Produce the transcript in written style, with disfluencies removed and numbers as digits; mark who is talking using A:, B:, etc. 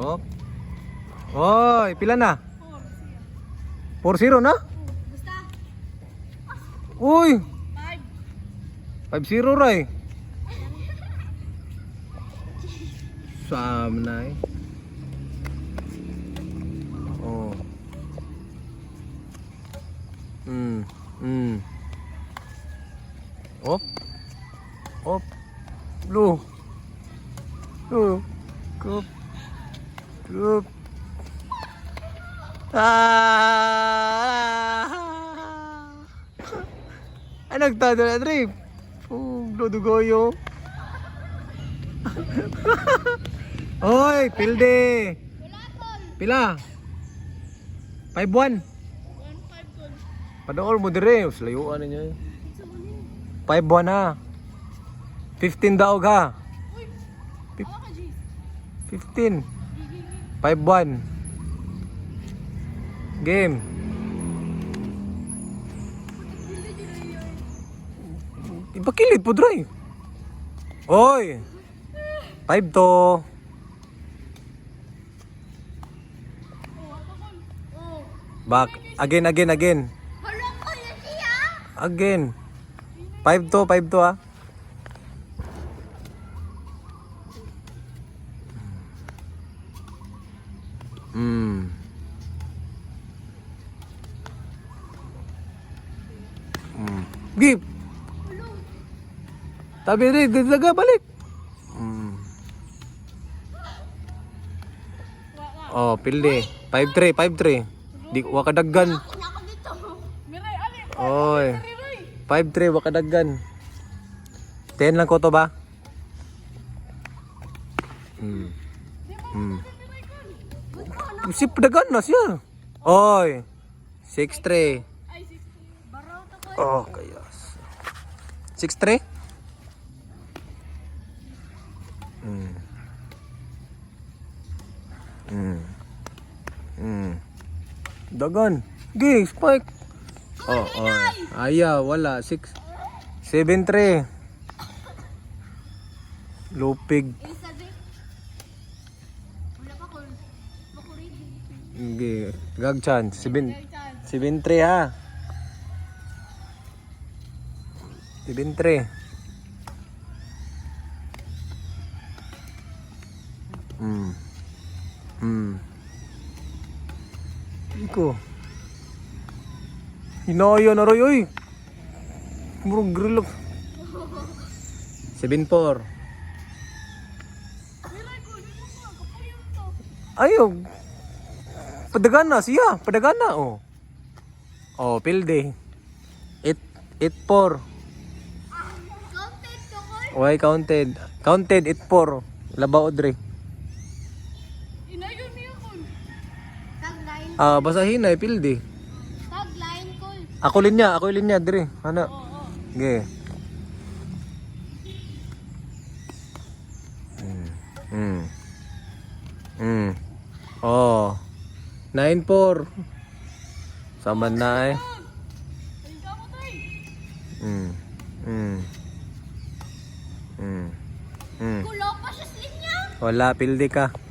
A: Oh. Oy, pila na? 4-0 na?
B: Basta.
A: Uy,
B: 5.
A: 5-0 ray. Sam na eh. Oh. Op. Op. Blue. Blue. Cup. Cup. Ay, nagtado na trip. Dudugoyo. Oy, pilde.
B: Wala tol.
A: Pila? 5-1.
B: 1-5 tol.
A: Padaol mo dire, layuan ninyo. 5-1 ha. 15 daog ha.
B: Uy. Awa ka, G.
A: 15. 5-1. Game. Ipakilid po dre. Oy. 5 to.
B: Oh, ako tol. Oh.
A: Back. Again.
B: Hala ko na siya.
A: Again. 5 to ha. Give. Tabi rin, dalaga balik. Oh, pilde. 5-3. Di wakadaggan.
B: Ako na ako dito. Miray, ali.
A: Oy.
B: Miray.
A: 5-3 wakadaggan. 10 lang ko to ba? Si padagan na siya. Oy. 6-3.
B: Ay, 60. Baraw to ko.
A: Oh, kayas. 6-3? Dagan. Gi, spike. Oh. Ayaw, wala. 7-3. Lupig.
B: Isa din. Wala pa ko. Makuridi.
A: Gi, gagchan. 7-3 ha. 7-3. Iko. Hinaya na rin, oy. Murong grill up. 7-4.
B: Miray ko, dito mo. Kapayon to.
A: Ayaw. Padagan na siya. Padagan na, oh. Oh, pilde. 8-4.
B: Counted to ko.
A: Why counted? Counted 8-4. Labaw, Dre.
B: Inayon niya ko. Tagline.
A: Basahin na, pilde.
B: Tagline ko.
A: Ako linya, Dre. Ano?
B: Oo.
A: Okay. Oh. 9-4. Saman na eh.
B: Ayun ka mo tayo.
A: Mm.
B: Kulo pa siya sa linya.
A: Wala, pildi ka.